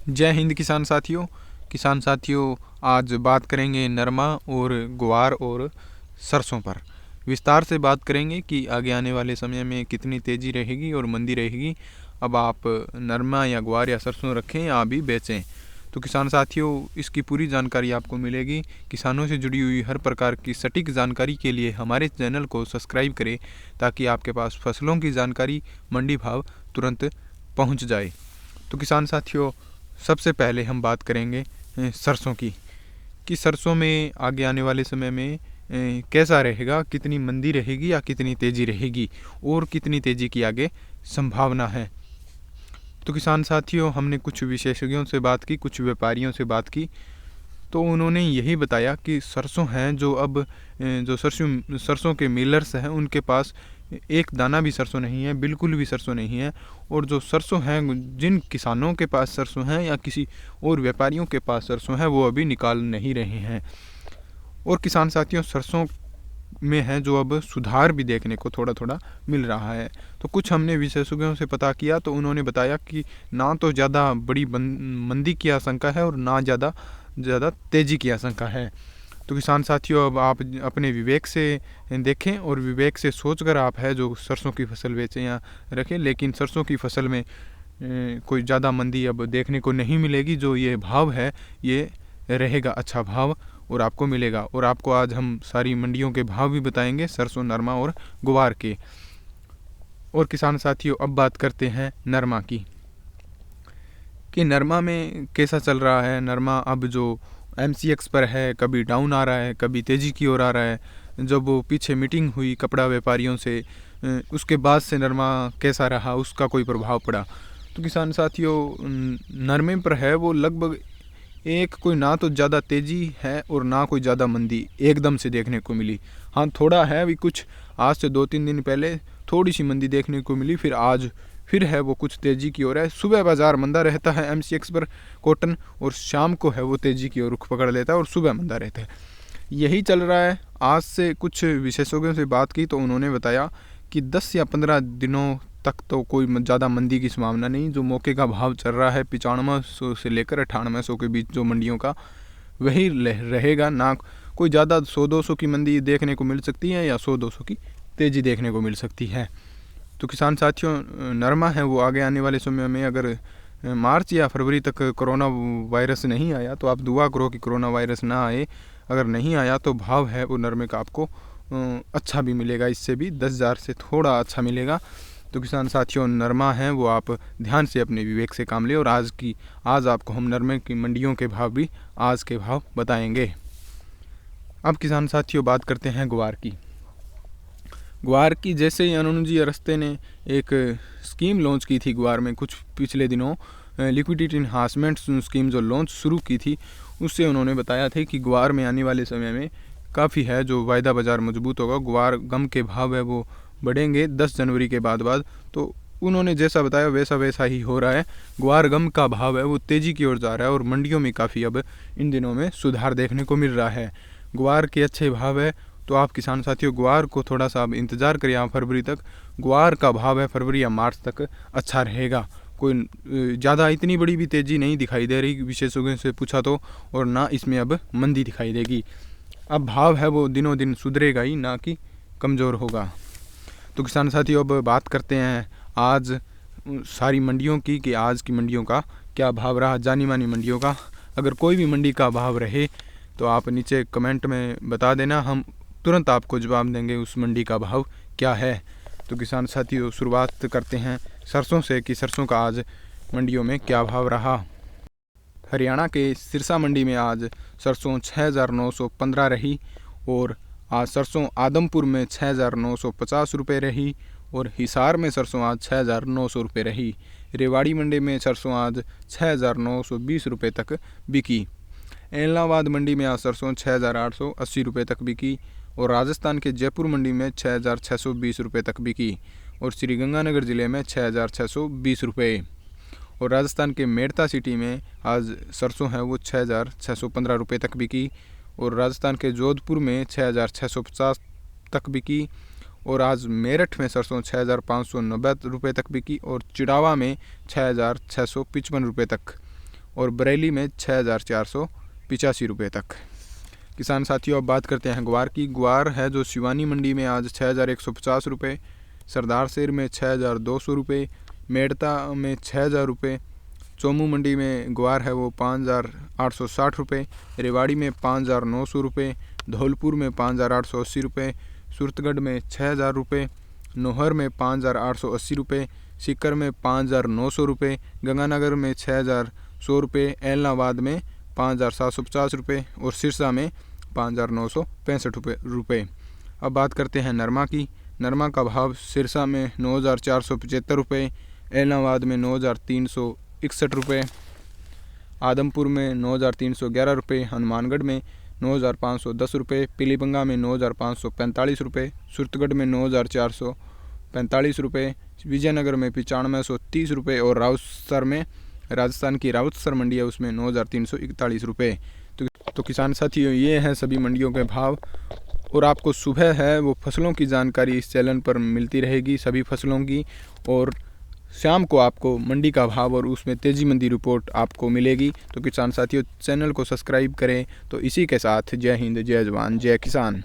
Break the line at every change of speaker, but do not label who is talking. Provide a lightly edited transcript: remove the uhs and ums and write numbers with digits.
जय हिंद किसान साथियों, आज बात करेंगे नरमा और ग्वार और सरसों पर। विस्तार से बात करेंगे कि आगे आने वाले समय में कितनी तेज़ी रहेगी और मंदी रहेगी। अब आप नरमा या ग्वार या सरसों रखें या अभी बेचें। तो किसान साथियों, इसकी पूरी जानकारी आपको मिलेगी। किसानों से जुड़ी हुई हर प्रकार की सटीक जानकारी के लिए हमारे चैनल को सब्सक्राइब करें, ताकि आपके पास फसलों की जानकारी, मंडी भाव तुरंत पहुंच जाए। तो किसान साथियों, सबसे पहले हम बात करेंगे सरसों की, कि सरसों में आगे आने वाले समय में कैसा रहेगा, कितनी मंदी रहेगी या कितनी तेज़ी रहेगी और कितनी तेज़ी की आगे संभावना है। तो किसान साथियों, हमने कुछ विशेषज्ञों से बात की, कुछ व्यापारियों से बात की, तो उन्होंने यही बताया कि सरसों हैं जो अब जो सरसों के मिलर्स हैं, उनके पास एक दाना भी सरसों नहीं है, बिल्कुल भी सरसों नहीं है। और जो सरसों हैं, जिन किसानों के पास सरसों हैं या किसी और व्यापारियों के पास सरसों हैं, वो अभी निकाल नहीं रहे हैं। और किसान साथियों, सरसों में है जो अब सुधार भी देखने को थोड़ा थोड़ा मिल रहा है। तो कुछ हमने विशेषज्ञों से पता किया, तो उन्होंने बताया कि ना तो ज़्यादा बड़ी मंदी की आशंका है और ना ज़्यादा तेज़ी की आशंका है। तो किसान साथियों, अब आप अपने विवेक से देखें और विवेक से सोचकर आप है जो सरसों की फसल बेचें या रखें। लेकिन सरसों की फसल में कोई ज़्यादा मंदी अब देखने को नहीं मिलेगी। जो ये भाव है, ये रहेगा अच्छा भाव और आपको मिलेगा। और आपको आज हम सारी मंडियों के भाव भी बताएंगे, सरसों, नरमा और ग्वार के। और किसान साथियों, अब बात करते हैं नरमा की, कि नरमा में कैसा चल रहा है। नरमा अब जो MCX पर है, कभी डाउन आ रहा है, कभी तेज़ी की ओर आ रहा है। जब वो पीछे मीटिंग हुई कपड़ा व्यापारियों से, उसके बाद से नरमा कैसा रहा, उसका कोई प्रभाव पड़ा। तो किसान साथियों, नरमे पर है वो लगभग एक कोई ना तो ज़्यादा तेज़ी है और ना कोई ज़्यादा मंदी एकदम से देखने को मिली। हाँ, थोड़ा है अभी, कुछ आज से 2-3 दिन पहले थोड़ी सी मंदी देखने को मिली, फिर आज फिर है वो कुछ तेज़ी की ओर है। सुबह बाज़ार मंदा रहता है MCX पर कॉटन, और शाम को है वो तेज़ी की ओर रुख पकड़ लेता है और सुबह मंदा रहता है। यही चल रहा है। आज से कुछ विशेषज्ञों से बात की, तो उन्होंने बताया कि 10 या 15 दिनों तक तो कोई ज़्यादा मंदी की संभावना नहीं। जो मौके का भाव चल रहा है 9500 से लेकर 9800 के बीच जो मंडियों का, वही रहेगा। ना कोई ज़्यादा 100-200 की मंदी देखने को मिल सकती है या 100-200 की तेज़ी देखने को मिल सकती है। तो किसान साथियों, नरमा है वो आगे आने वाले समय में, अगर मार्च या फरवरी तक कोरोना वायरस नहीं आया, तो आप दुआ करो कि कोरोना वायरस ना आए। अगर नहीं आया तो भाव है वो नरमे का आपको अच्छा भी मिलेगा, इससे भी 10,000 से थोड़ा अच्छा मिलेगा। तो किसान साथियों, नरमा है वो आप ध्यान से अपने विवेक से काम लें। और आज आपको हम नरमे की मंडियों के भाव भी आज के भाव बताएंगे। अब किसान साथियों, बात करते हैं ग्वार की। ग्वार की जैसे ही अनुज जी अवस्थी ने एक स्कीम लॉन्च की थी ग्वार में कुछ पिछले दिनों, लिक्विडिटी इन्हांसमेंट स्कीम जो लॉन्च शुरू की थी, उससे उन्होंने बताया था कि ग्वार में आने वाले समय में काफ़ी है जो वायदा बाज़ार मजबूत होगा। ग्वार गम के भाव है वो बढ़ेंगे 10 जनवरी के बाद। तो उन्होंने जैसा बताया वैसा ही हो रहा है। ग्वार गम का भाव है वो तेज़ी की ओर जा रहा है और मंडियों में काफ़ी अब इन दिनों में सुधार देखने को मिल रहा है। ग्वार के अच्छे भाव है, तो आप किसान साथियों ग्वार को थोड़ा सा अब इंतज़ार करिए। आप फरवरी तक ग्वार का भाव है, फरवरी या मार्च तक अच्छा रहेगा। कोई ज़्यादा इतनी बड़ी भी तेज़ी नहीं दिखाई दे रही विशेषज्ञों से पूछा तो, और ना इसमें अब मंदी दिखाई देगी। अब भाव है वो दिनों दिन सुधरेगा ही, ना कि कमज़ोर होगा। तो किसान साथियों, अब बात करते हैं आज सारी मंडियों की, कि आज की मंडियों का क्या भाव रहा, जानी मानी मंडियों का। अगर कोई भी मंडी का भाव रहे तो आप नीचे कमेंट में बता देना, हम तुरंत आपको जवाब देंगे उस मंडी का भाव क्या है। तो किसान साथियों, शुरुआत करते हैं सरसों से, कि सरसों का आज मंडियों में क्या भाव रहा। हरियाणा के सिरसा मंडी में आज सरसों 6,915 रही, और आज सरसों आदमपुर में 6,950 रुपये रही, और हिसार में सरसों आज 6,900 रुपये रही। रेवाड़ी मंडी में सरसों आज 6,920 रुपये तक बिकी। एलनाबाद मंडी में आज सरसों 6,880 रुपये तक बिकी, और राजस्थान के जयपुर मंडी में 6,620 रुपये तक बिकी, और श्रीगंगानगर ज़िले में 6,620 रुपये। और राजस्थान के मेड़ता सिटी में आज सरसों है वो 6,615 रुपये तक बिकी, और राजस्थान के जोधपुर में 6,650 तक बिकी, और आज मेरठ में सरसों 6,590 रुपये तक बिकी, और चिड़ावा में 6,655 रुपये तक। और बरेली में 6,485 रुपये तक। किसान साथियों अब बात करते हैं ग्वार की। ग्वार है जो शिवानी मंडी में आज 6,150 रुपये, सरदारशेर में 6,200 रुपये, मेड़ता में 6,000 रुपये, चोमू मंडी में ग्वार है वो 5,860 रुपये, रेवाड़ी में 5,900 रुपये, धौलपुर में 5,880 रुपये, सूरतगढ़ में 6,000 रुपये, नोहर में 5,880 रुपये, सीकर में 5,900 रुपये, गंगानगर में 6,100 रुपये, एलनाबाद में 5,750 रुपये और सिरसा में 5,965 रुपये। अब बात करते हैं नरमा की। नरमा का भाव सिरसा में 9,475 रुपये, एलनाबाद में 9,361 रुपये, आदमपुर में 9,311 रुपये, हनुमानगढ़ में 9,510 रुपये, पीलीबंगा में 9,545 रुपये, सूरतगढ़ में 9,445 रुपये, विजयनगर में 9530 रुपये और राउतसर में, राजस्थान की राउतसर मंडी है उसमें 9,341 रुपये। तो किसान साथियों ये हैं सभी मंडियों के भाव, और आपको सुबह है वो फसलों की जानकारी इस चैनल पर मिलती रहेगी सभी फसलों की, और शाम को आपको मंडी का भाव और उसमें तेज़ी मंदी रिपोर्ट आपको मिलेगी। तो किसान साथियों चैनल को सब्सक्राइब करें। तो इसी के साथ जय हिंद, जय जवान, जय किसान।